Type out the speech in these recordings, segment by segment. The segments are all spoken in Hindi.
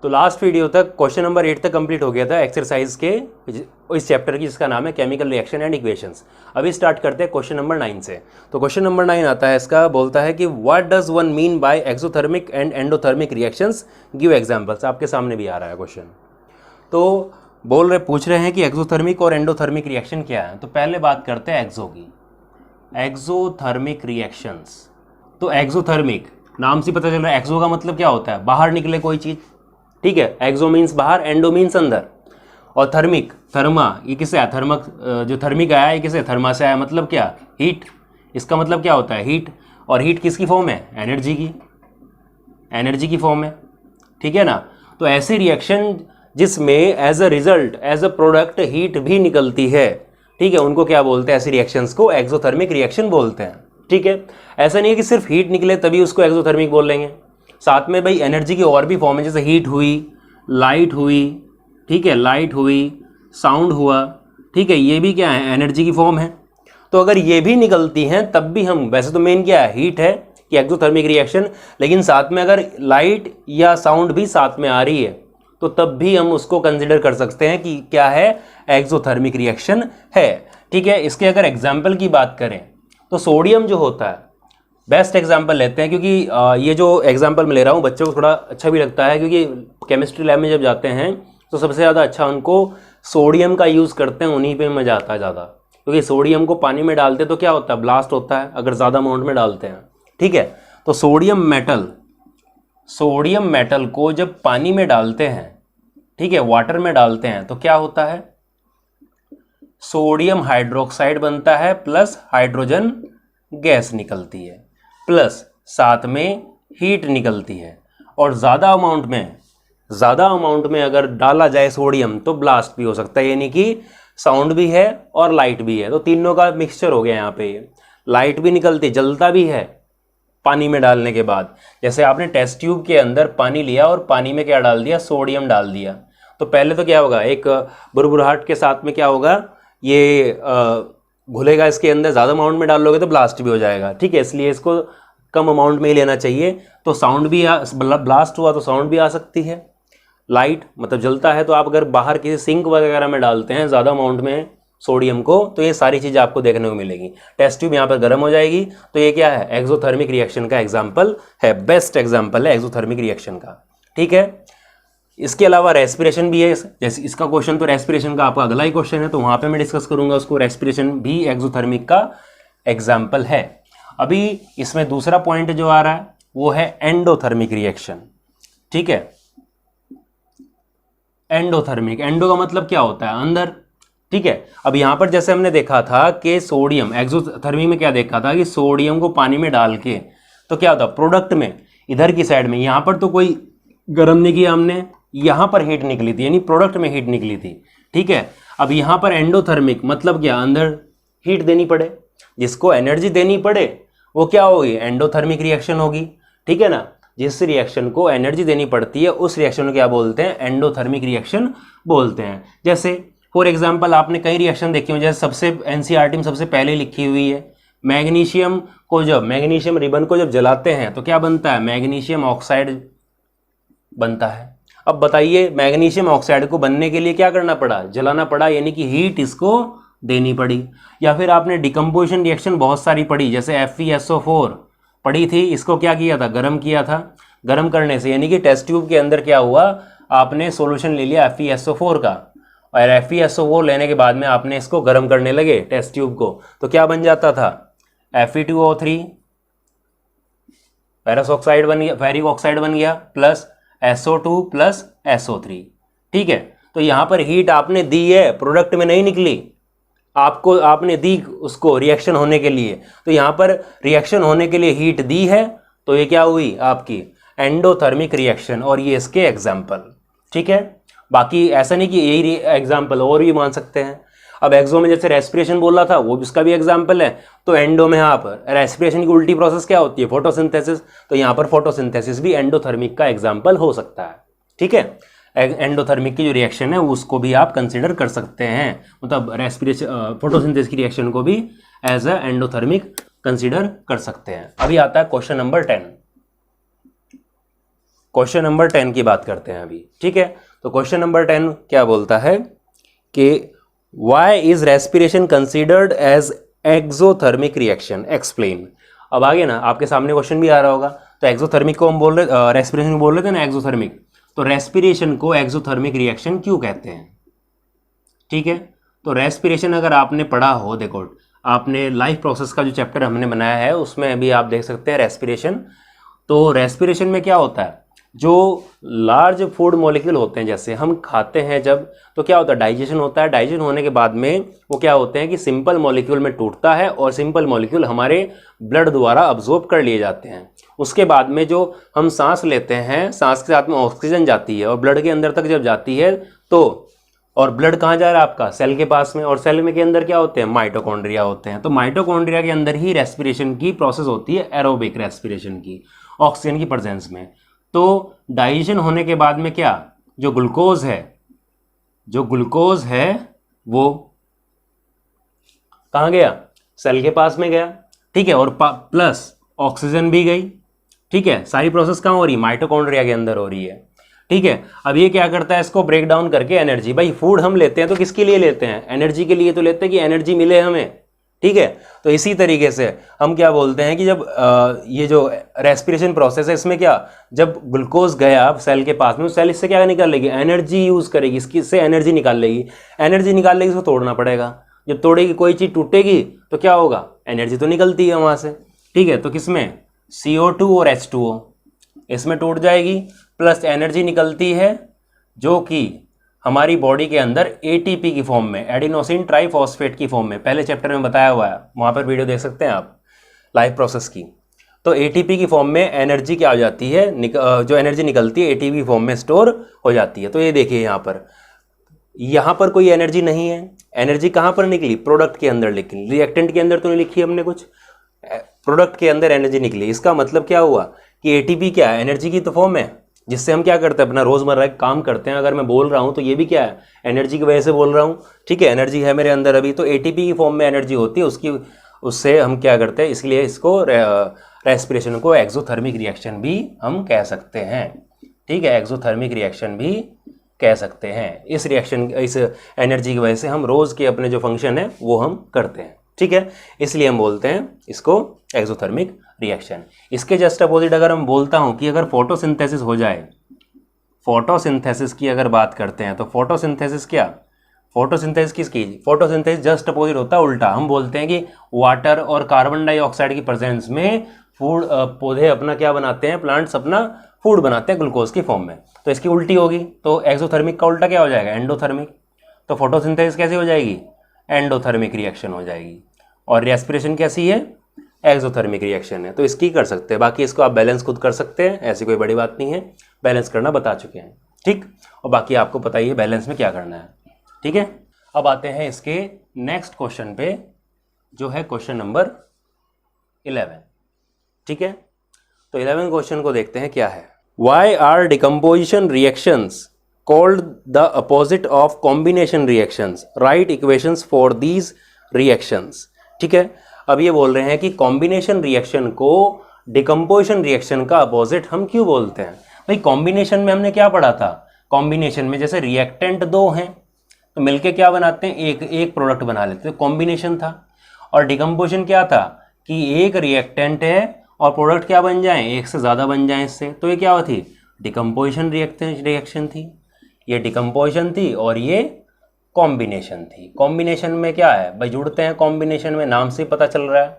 तो लास्ट वीडियो तक क्वेश्चन नंबर 8 तक कंप्लीट हो गया था एक्सरसाइज के इस चैप्टर की, जिसका नाम है केमिकल रिएक्शन एंड इक्वेशंस। अभी स्टार्ट करते हैं क्वेश्चन नंबर 9 से। तो क्वेश्चन नंबर 9 आता है, इसका बोलता है कि what does one mean by exothermic and endothermic reactions, give examples. आपके सामने भी आ रहा है क्वेश्चन। तो पूछ रहे हैं कि एक्सोथर्मिक और एंडोथर्मिक रिएक्शन क्या है। तो पहले बात करते हैं एक्सो की, एक्सोथर्मिक रिएक्शंस। तो एक्सोथर्मिक नाम से पता चल रहा है, एक्सो का मतलब क्या होता है, बाहर निकले कोई चीज़, ठीक है। एक्सो मीन्स बाहर, एंडो मीन्स अंदर। और थर्मिक, थर्मा, ये किससे आया, थर्मक, जो थर्मिक आया ये किससे, थर्मा से आया, मतलब क्या, हीट। इसका मतलब क्या होता है, हीट। और हीट किसकी फॉर्म है, एनर्जी की, एनर्जी की फॉर्म है, ठीक है ना। तो ऐसे रिएक्शन जिसमें as a result, as a product heat भी निकलती है, ठीक है, उनको क्या बोलते हैं, ऐसे रिएक्शंस को एक्सोथर्मिक रिएक्शन बोलते हैं, ठीक है। ऐसा नहीं है कि सिर्फ हीट निकले तभी उसको एक्सोथर्मिक बोल लेंगे, साथ में भाई एनर्जी की और भी फॉर्म है, जैसे हीट हुई, लाइट हुई, ठीक है, लाइट हुई, साउंड हुआ, ठीक है, ये भी क्या है, एनर्जी की फॉर्म है। तो अगर ये भी निकलती हैं तब भी हम, वैसे तो मेन क्या है, हीट है कि एक्सोथर्मिक रिएक्शन, लेकिन साथ में अगर लाइट या साउंड भी साथ में आ रही है तो तब भी हम उसको कंसिडर कर सकते हैं कि क्या है, एक्सोथर्मिक रिएक्शन है, ठीक है। इसके अगर एग्जाम्पल की बात करें तो सोडियम जो होता है, बेस्ट एग्जाम्पल लेते हैं, क्योंकि ये जो एग्जाम्पल मैं ले रहा हूँ बच्चों को थोड़ा अच्छा भी लगता है, क्योंकि केमिस्ट्री लैब में जब जाते हैं तो सबसे ज़्यादा अच्छा उनको सोडियम का यूज़ करते हैं, उन्हीं पे मज़ा आता है ज़्यादा। क्योंकि सोडियम को पानी में डालते तो क्या होता है, ब्लास्ट होता है अगर ज़्यादा अमाउंट में डालते हैं, ठीक है। तो सोडियम मेटल को जब पानी में डालते हैं, ठीक है, वाटर में डालते हैं, तो क्या होता है, सोडियम हाइड्रोक्साइड बनता है, प्लस हाइड्रोजन गैस निकलती है, प्लस साथ में हीट निकलती है। और ज़्यादा अमाउंट में अगर डाला जाए सोडियम तो ब्लास्ट भी हो सकता है, यानी कि साउंड भी है और लाइट भी है, तो तीनों का मिक्सचर हो गया यहाँ पे। लाइट भी निकलती, जलता भी है पानी में डालने के बाद। जैसे आपने टेस्ट ट्यूब के अंदर पानी लिया और पानी में क्या डाल दिया, सोडियम डाल दिया, तो पहले तो क्या होगा, एक बुरबुराहट के साथ में क्या होगा, ये घुलेगा इसके अंदर, ज़्यादा अमाउंट में डाल लोगे तो ब्लास्ट भी हो जाएगा, ठीक है। इसलिए इसको कम अमाउंट में ही लेना चाहिए। तो साउंड भी ब्लास्ट हुआ तो साउंड भी आ सकती है। लाइट मतलब जलता है, तो आप अगर बाहर किसी सिंक वगैरह में डालते हैं ज़्यादा अमाउंट में सोडियम को, तो ये सारी चीज़ें आपको देखने को मिलेगी। टेस्ट ट्यूब यहाँ पर गर्म हो जाएगी, तो ये क्या है, एक्सोथर्मिक रिएक्शन का एग्जाम्पल है, बेस्ट एग्जाम्पल है एक्सोथर्मिक रिएक्शन का, ठीक है। इसके अलावा रेस्पिरेशन भी है, जैसे इसका क्वेश्चन तो रेस्पिरेशन का आपका अगला ही क्वेश्चन है, तो वहाँ पे मैं डिस्कस करूँगा उसको। रेस्पिरेशन भी एक्सोथर्मिक का एग्जाम्पल है। अभी इसमें दूसरा पॉइंट जो आ रहा है वो है एंडोथर्मिक रिएक्शन, ठीक है। एंडोथर्मिक, एंडो का मतलब क्या होता है, अंदर, ठीक है। अब यहाँ पर जैसे हमने देखा था कि सोडियम, एक्सोथर्मिक में क्या देखा था कि सोडियम को पानी में डाल के तो क्या होता, प्रोडक्ट में इधर की साइड में, यहाँ पर तो कोई गर्म नहीं किया हमने, यहाँ पर हीट निकली थी, यानी प्रोडक्ट में हीट निकली थी, ठीक है। अब यहाँ पर एंडोथर्मिक मतलब क्या, अंदर हीट देनी पड़े, जिसको एनर्जी देनी पड़े वो क्या होगी, एंडोथर्मिक रिएक्शन होगी, ठीक है ना। जिस रिएक्शन को एनर्जी देनी पड़ती है उस रिएक्शन को क्या बोलते हैं, एंडोथर्मिक रिएक्शन बोलते हैं। जैसे फॉर एग्जांपल आपने कई रिएक्शन देखी हुई, जैसे सबसे एनसीईआरटी में सबसे पहले लिखी हुई है, मैग्नीशियम रिबन को जब जलाते हैं तो क्या बनता है, मैग्नीशियम ऑक्साइड बनता है। अब बताइए, मैग्नीशियम ऑक्साइड को बनने के लिए क्या करना पड़ा, जलाना पड़ा, यानी कि हीट इसको देनी पड़ी। या फिर आपने डिकम्पोजिशन रिएक्शन बहुत सारी पढ़ी, जैसे FeSO4 पढ़ी थी, इसको क्या किया था, गर्म किया था। गर्म करने से यानी कि टेस्ट ट्यूब के अंदर क्या हुआ, आपने सॉल्यूशन ले लिया FeSO4 का, और FeSO4 लेने के बाद में आपने इसको गर्म करने लगे टेस्ट ट्यूब को, तो क्या बन जाता था, Fe2O3 फेरस ऑक्साइड बन गया, फेरिक ऑक्साइड बन गया, प्लस SO2 प्लस SO3, ठीक है। तो यहाँ पर हीट आपने दी है, प्रोडक्ट में नहीं निकली, आपने दी उसको रिएक्शन होने के लिए, तो यहाँ पर रिएक्शन होने के लिए हीट दी है, तो ये क्या हुई आपकी एंडोथर्मिक रिएक्शन, और ये इसके एग्जाम्पल, ठीक है। बाकी ऐसा नहीं कि यही एग्जाम्पल, और भी मान सकते हैं। अब एक्सो में जैसे रेस्पिरेशन बोला था, वो उसका भी एग्जाम्पल है। तो एंडो में यहाँ पर रेस्पिरेशन की उल्टी प्रोसेस क्या होती है, फोटोसिंथेसिस, तो यहाँ पर फोटोसिंथेसिस भी एंडोथर्मिक का एग्जाम्पल हो सकता है, ठीक है। एंडोथर्मिक की जो रिएक्शन है उसको भी आप कंसिडर कर सकते हैं, मतलब रेस्पिरेशन फोटोसिंथेसिस की रिएक्शन को भी एज अ एंडोथर्मिक कंसिडर कर सकते हैं। अभी आता है क्वेश्चन नंबर 10। क्वेश्चन नंबर 10 की बात करते हैं अभी, ठीक है। तो क्वेश्चन नंबर 10 क्या बोलता है कि why is respiration considered as exothermic reaction, explain. अब आगे ना आपके सामने क्वेश्चन भी आ रहा होगा। तो एक्सोथर्मिक को हम बोल रहे, रेस्पिरेशन बोल रहे थे ना एक्सोथर्मिक, तो रेस्पिरेशन को एक्सोथर्मिक रिएक्शन क्यों कहते हैं, ठीक है। तो रेस्पिरेशन अगर आपने पढ़ा हो, देखो आपने लाइफ प्रोसेस का जो चैप्टर हमने बनाया है उसमें अभी आप देख सकते हैं रेस्पिरेशन। तो रेस्पिरेशन में क्या होता है, जो लार्ज फूड मॉलिक्यूल होते हैं, जैसे हम खाते हैं जब, तो क्या होता है, डाइजेशन होता है। डाइजेशन होने के बाद में वो क्या होते हैं कि सिंपल मॉलिक्यूल में टूटता है और सिंपल मॉलिक्यूल हमारे ब्लड द्वारा अब्जॉर्ब कर लिए जाते हैं। उसके बाद में जो हम सांस लेते हैं, सांस के साथ में ऑक्सीजन जाती है और ब्लड के अंदर तक जब जाती है तो, और ब्लड कहाँ जा रहा है आपका, सेल के पास में, और सेल में के अंदर क्या होते हैं, माइटोकॉन्ड्रिया होते हैं। तो माइटोकॉन्ड्रिया के अंदर ही रेस्पिरेशन की प्रोसेस होती है, एरोबिक रेस्पिरेशन की, ऑक्सीजन की प्रेजेंस में। तो डाइजेशन होने के बाद में क्या, जो ग्लूकोज है वो कहाँ गया, सेल के पास में गया, ठीक है, और प्लस ऑक्सीजन भी गई, ठीक है। सारी प्रोसेस कहाँ हो रही है, माइटोकॉन्ड्रिया के अंदर हो रही है, ठीक है। अब ये क्या करता है, इसको ब्रेक डाउन करके एनर्जी, भाई फूड हम लेते हैं तो किसके लिए लेते हैं, एनर्जी के लिए तो लेते हैं कि एनर्जी मिले हमें, ठीक है। तो इसी तरीके से हम क्या बोलते हैं कि जब ये जो रेस्पिरेशन प्रोसेस है इसमें क्या, जब ग्लूकोज गया सेल के पास में, सेल इससे क्या निकाल लेगी, एनर्जी यूज करेगी, इससे एनर्जी निकाल लेगी। एनर्जी निकाल लेगी, इसको तोड़ना पड़ेगा। जब तोड़ेगी, कोई चीज टूटेगी तो क्या होगा, एनर्जी तो निकलती है वहां से, ठीक है। तो किसमें, CO2 और H2O, इसमें टूट जाएगी, प्लस एनर्जी निकलती है जो कि हमारी बॉडी के अंदर ATP की फॉर्म में, एडिनोसिन ट्राइफॉस्फेट की फॉर्म में, पहले चैप्टर में बताया हुआ है, वहाँ पर वीडियो देख सकते हैं आप लाइफ प्रोसेस की। तो ATP की फॉर्म में एनर्जी क्या हो जाती है, जो एनर्जी निकलती है ATP की फॉर्म में स्टोर हो जाती है। तो ये देखिए यहाँ पर कोई एनर्जी नहीं है। एनर्जी कहाँ पर निकली, प्रोडक्ट के अंदर निकली, रिएक्टेंट के अंदर तो नहीं लिखी हमने कुछ, प्रोडक्ट के अंदर एनर्जी निकली। इसका मतलब क्या हुआ कि ATP क्या है, एनर्जी की तो फॉर्म है, जिससे हम क्या करते हैं, अपना रोजमर्रा का काम करते हैं। अगर मैं बोल रहा हूं तो ये भी क्या है, एनर्जी की वजह से बोल रहा हूं, ठीक है। एनर्जी है मेरे अंदर अभी, तो ATP की फॉर्म में एनर्जी होती है उससे हम क्या करते हैं, इसलिए इसको रेस्पिरेशन को एक्सोथर्मिक रिएक्शन भी हम कह सकते हैं, ठीक है। एक्सोथर्मिक रिएक्शन भी कह सकते हैं। इस एनर्जी की वजह से हम रोज के अपने जो फंक्शन है वो हम करते हैं, ठीक है। इसलिए हम बोलते हैं इसको एक्सोथर्मिक रिएक्शन। इसके जस्ट अपोजिट अगर हम बोलता हूं कि अगर फोटोसिंथेसिस हो जाए, फोटोसिंथेसिस की अगर बात करते हैं, तो फोटोसिंथेसिस क्या, फोटोसिंथेसिस किसकी, फोटोसिंथेसिस जस्ट अपोजिट होता है उल्टा। हम बोलते हैं कि वाटर और कार्बन डाइऑक्साइड की प्रेजेंस में पौधे अपना क्या बनाते हैं, प्लांट्स अपना फूड बनाते हैं ग्लूकोज की फॉर्म में। तो इसकी उल्टी होगी, तो एक्सोथर्मिक का उल्टा क्या हो जाएगा, एंडोथर्मिक। तो फोटोसिंथेसिस कैसे हो जाएगी, एंडोथर्मिक रिएक्शन हो जाएगी। और रेस्पिरेशन कैसी है, एक्सोथर्मिक रिएक्शन है। तो इसकी कर सकते हैं, बाकी इसको आप बैलेंस खुद कर सकते हैं, ऐसी कोई बड़ी बात नहीं है, बैलेंस करना बता चुके हैं, ठीक। और बाकी आपको पता ही है बैलेंस में क्या करना है, ठीक है। अब आते हैं इसके नेक्स्ट क्वेश्चन पे, जो है क्वेश्चन नंबर 11, ठीक है। तो 11 क्वेश्चन को देखते हैं क्या है। Why are decomposition reactions called the opposite of combination reactions, write equations for these reactions, ठीक है। अब ये बोल रहे हैं कि कॉम्बिनेशन रिएक्शन को डिकम्पोजिशन रिएक्शन का अपोजिट हम क्यों बोलते हैं। भाई कॉम्बिनेशन में हमने क्या पढ़ा था, कॉम्बिनेशन में जैसे रिएक्टेंट दो हैं तो मिलके क्या बनाते हैं, एक प्रोडक्ट बना लेते हैं, कॉम्बिनेशन था। और डिकम्पोजिशन क्या था कि एक रिएक्टेंट है और प्रोडक्ट क्या बन जाए, एक से ज़्यादा बन जाए इससे, तो ये क्या थी, डिकम्पोजिशन रिएक्शन थी। ये डिकम्पोजिशन थी और ये कॉम्बिनेशन थी। कॉम्बिनेशन में क्या है भाई, जुड़ते हैं कॉम्बिनेशन में, नाम से पता चल रहा है,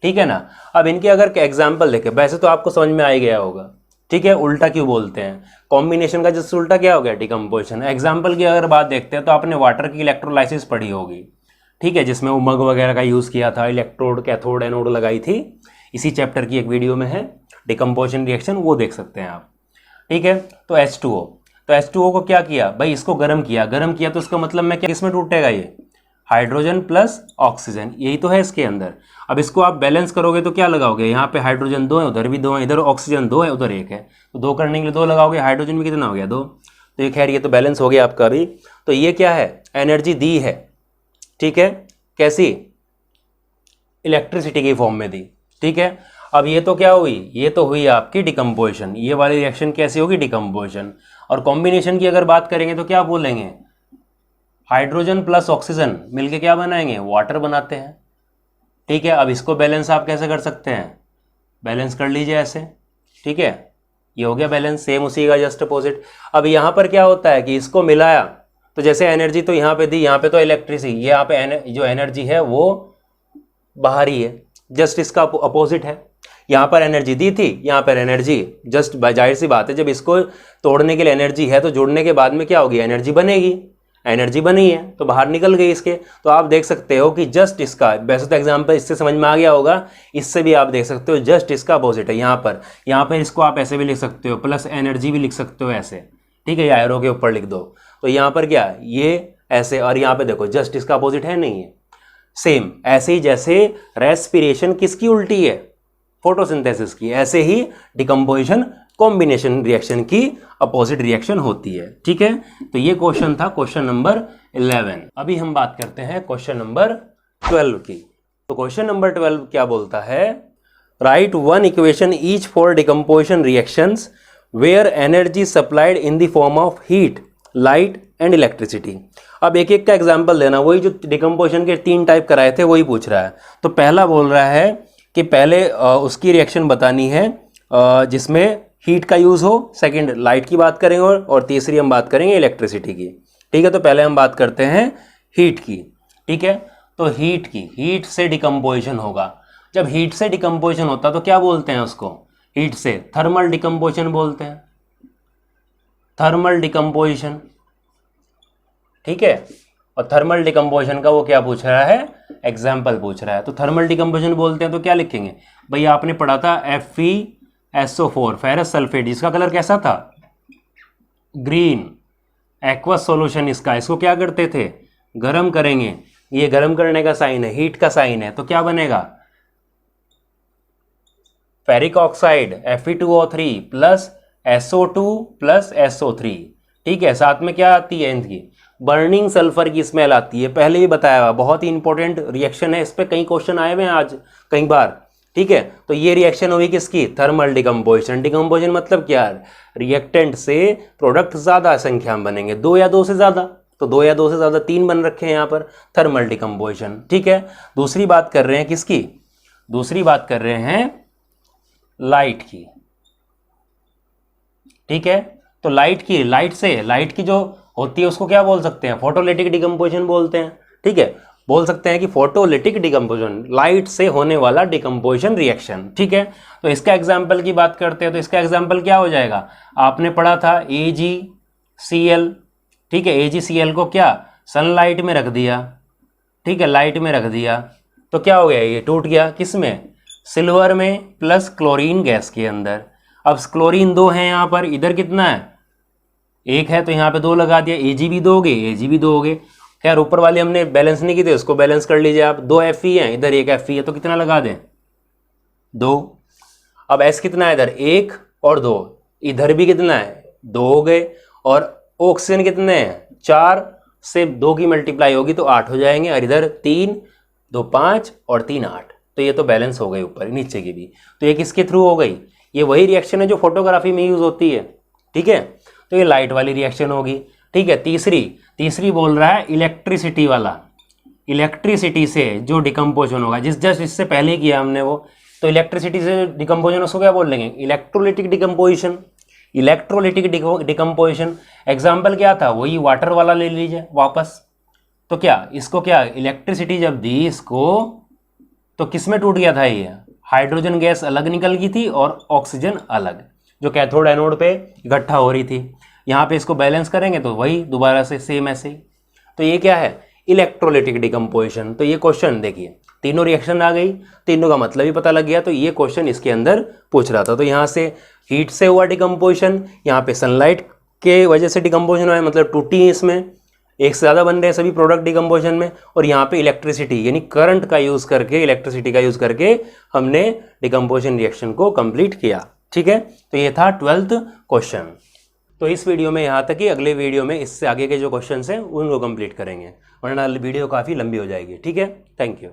ठीक है ना। अब इनके अगर एग्जाम्पल देखें, वैसे तो आपको समझ में आ ही गया होगा, ठीक है। उल्टा क्यों बोलते हैं, कॉम्बिनेशन का जिससे उल्टा क्या हो गया, डिकम्पोजिशन। एग्जाम्पल की अगर बात देखते हैं तो आपने वाटर की इलेक्ट्रोलाइसिस पढ़ी होगी, ठीक है, जिसमें वो मग वगैरह का यूज़ किया था, इलेक्ट्रोड कैथोड एनोड लगाई थी, इसी चैप्टर की एक वीडियो में है डिकम्पोजिशन रिएक्शन, वो देख सकते हैं आप, ठीक है। तो H2O, तो H2O को क्या किया भाई, इसको गर्म किया तो इसका मतलब मैं क्या, किसमें टूटेगा ये, हाइड्रोजन प्लस ऑक्सीजन, यही तो है इसके अंदर। अब इसको आप बैलेंस करोगे तो क्या लगाओगे, यहाँ पे हाइड्रोजन 2 है, उधर भी 2 है, इधर ऑक्सीजन 2 है, उधर 1 है, तो 2 करने के लिए 2 लगाओगे, हाइड्रोजन में कितना हो गया 2, तो ये खैर ये तो बैलेंस हो गया आपका अभी। तो ये क्या है, एनर्जी दी है, ठीक है, कैसी, इलेक्ट्रिसिटी की फॉर्म में दी, ठीक है। अब ये तो क्या हुई, ये तो हुई आपकी डिकम्पोजिशन, ये वाली रिएक्शन कैसी होगी, डिकम्पोजिशन। और कॉम्बिनेशन की अगर बात करेंगे तो क्या बोलेंगे, हाइड्रोजन प्लस ऑक्सीजन मिलके क्या बनाएंगे, वाटर बनाते हैं। ठीक है, अब इसको बैलेंस आप कैसे कर सकते हैं, बैलेंस कर लीजिए ऐसे। ठीक है, ये हो गया बैलेंस, सेम उसी का जस्ट अपोजिट। अब यहाँ पर क्या होता है कि इसको मिलाया तो जैसे एनर्जी तो यहाँ पे दी, यहाँ पे तो इलेक्ट्रिसिटी, यहाँ पे जो एनर्जी है वो बाहर ही है, जस्ट इसका अपोजिट है। यहाँ पर एनर्जी दी थी, यहाँ पर एनर्जी जस्ट, जाहिर सी बात है जब इसको तोड़ने के लिए एनर्जी है तो जोड़ने के बाद में क्या होगी, एनर्जी बनेगी, एनर्जी बनी है तो बाहर निकल गई इसके। तो आप देख सकते हो कि जस्ट इसका, वैसे तो एग्जाम्पल इससे समझ में आ गया होगा, इससे भी आप देख सकते हो जस्ट इसका अपोजिट है। यहाँ पर इसको आप ऐसे भी लिख सकते हो, प्लस एनर्जी भी लिख सकते हो ऐसे। ठीक है, या एरो के ऊपर लिख दो, तो यहाँ पर क्या, ये ऐसे, और यहाँ पे देखो जस्ट इसका अपोजिट है, नहीं है। सेम ऐसे ही जैसे रेस्पिरेशन किसकी उल्टी है, फोटोसिंथेसिस की, ऐसे ही डिकम्पोजिशन कॉम्बिनेशन रिएक्शन की अपोजिट रिएक्शन होती है। ठीक है, तो ये क्वेश्चन था क्वेश्चन नंबर 11। अभी हम बात करते हैं क्वेश्चन नंबर 12 की। तो क्वेश्चन नंबर 12 क्या बोलता है, write one equation each for decomposition reactions where energy supplied in the form of heat, light and electricity. अब एक एक का एग्जाम्पल देना, वही जो डिकम्पोजिशन के 3 टाइप कराए थे वही पूछ रहा है। तो पहला बोल रहा है कि पहले उसकी रिएक्शन बतानी है जिसमें हीट का यूज़ हो, सेकंड लाइट की बात करेंगे और तीसरी हम बात करेंगे इलेक्ट्रिसिटी की। ठीक है, तो पहले हम बात करते हैं हीट की। ठीक है, तो हीट से डिकम्पोजिशन होगा। जब हीट से डिकम्पोजिशन होता तो क्या बोलते हैं उसको, हीट से थर्मल डिकम्पोजिशन बोलते हैं, थर्मल डिकम्पोजिशन। ठीक है, और थर्मल डिकम्पोजिशन का वो क्या पूछ रहा है, एग्जाम्पल पूछ रहा है। तो थर्मल डिकम्पोजिशन बोलते हैं तो क्या लिखेंगे, भाई आपने पढ़ा था FeSO4 फेरस सल्फेट, जिसका कलर कैसा था, ग्रीन, एक्वस सॉल्यूशन इसका, इसको क्या करते थे, गर्म करेंगे, ये गर्म करने का साइन है, हीट का साइन है, तो क्या बनेगा, ferric oxide Fe2O3 plus SO2 plus SO3। ठीक है, साथ में क्या आती है इनकी, बर्निंग सल्फर की स्मेल आती है, पहले भी बताया हुआ, बहुत ही इंपॉर्टेंट रिएक्शन है, इस पे कई क्वेश्चन आए हुए हैं आज कई बार। ठीक है, तो ये रिएक्शन हुई किसकी, थर्मल डिकम्पोजिशन। डिकम्पोजिशन मतलब क्या, रिएक्टेंट से प्रोडक्ट ज्यादा संख्या में बनेंगे, 2 या 2 से ज्यादा, तो 2 या 2 से ज्यादा 3 बन रखे हैं यहाँ पर, थर्मल डिकम्पोजिशन। ठीक है, दूसरी बात कर रहे हैं किसकी, दूसरी बात कर रहे हैं लाइट की। ठीक है, तो लाइट की जो होती है उसको क्या बोल सकते हैं, फोटोलिटिक डिकम्पोजिशन बोलते हैं। ठीक है, बोल सकते हैं कि फोटोलिटिक डिकम्पोजिशन, लाइट से होने वाला डिकम्पोजिशन रिएक्शन। ठीक है, तो इसका एग्जाम्पल की बात करते हैं, तो इसका एग्जाम्पल क्या हो जाएगा, आपने पढ़ा था AgCl। ठीक है, AgCl को क्या सनलाइट में रख दिया, ठीक है, लाइट में रख दिया, तो क्या हो गया, ये टूट गया, किस में, सिल्वर में प्लस क्लोरीन गैस के अंदर। अब क्लोरीन 2 है यहाँ पर, इधर कितना है, 1 है, तो यहाँ पे 2 लगा दिया, Ag भी दोगे। खैर ऊपर वाले हमने बैलेंस नहीं की थी, उसको बैलेंस कर लीजिए आप, 2 Fe हैं, इधर 1 Fe है, तो कितना लगा दें, 2। अब S कितना है, इधर 1 और 2, इधर भी कितना है, 2 हो गए, और ऑक्सीजन कितने हैं, 4 से 2 की मल्टीप्लाई होगी तो 8 हो जाएंगे, और इधर 3, 2 5 और 3 8, तो ये तो बैलेंस हो गई ऊपर नीचे की भी। तो ये किसके थ्रू हो गई, ये वही रिएक्शन है जो फोटोग्राफी में यूज होती है। ठीक है, तो ये लाइट वाली रिएक्शन होगी। ठीक है, तीसरी बोल रहा है इलेक्ट्रिसिटी वाला, इलेक्ट्रिसिटी से जो डिकम्पोजिशन होगा, जस्ट इससे पहले किया हमने वो, तो इलेक्ट्रिसिटी से डिकम्पोजिशन उसको क्या बोल लेंगे, electrolytic decomposition. Electrolytic decomposition example क्या था, वही वाटर वाला ले लीजिए वापस। तो क्या इसको क्या इलेक्ट्रिसिटी जब दी इसको, तो किस में टूट गया था, ये हाइड्रोजन गैस अलग निकल गई थी और ऑक्सीजन अलग, जो कैथोड एनोड पे इकट्ठा हो रही थी। यहाँ पे इसको बैलेंस करेंगे तो वही दोबारा से सेम ऐसे ही। तो ये क्या है, इलेक्ट्रोलिटिक डिकम्पोजिशन। तो ये क्वेश्चन देखिए, तीनों रिएक्शन आ गई, तीनों का मतलब ही पता लग गया, तो ये क्वेश्चन इसके अंदर पूछ रहा था। तो यहाँ से हीट से हुआ डिकम्पोजिशन, यहाँ पे सनलाइट के वजह से डिकम्पोजिशन हुआ है, मतलब टूटी इसमें, एक से ज़्यादा बन रहे हैं सभी प्रोडक्ट डिकम्पोजिशन में, और यहाँ पे इलेक्ट्रिसिटी यानी करंट का यूज़ करके, इलेक्ट्रिसिटी का यूज़ करके हमने डिकम्पोजिशन रिएक्शन को कंप्लीट किया। ठीक है, तो ये था 12th क्वेश्चन। तो इस वीडियो में यहाँ तक ही, अगले वीडियो में इससे आगे के जो क्वेश्चन हैं उनको कंप्लीट करेंगे, वरना वीडियो काफ़ी लंबी हो जाएगी। ठीक है, थैंक यू।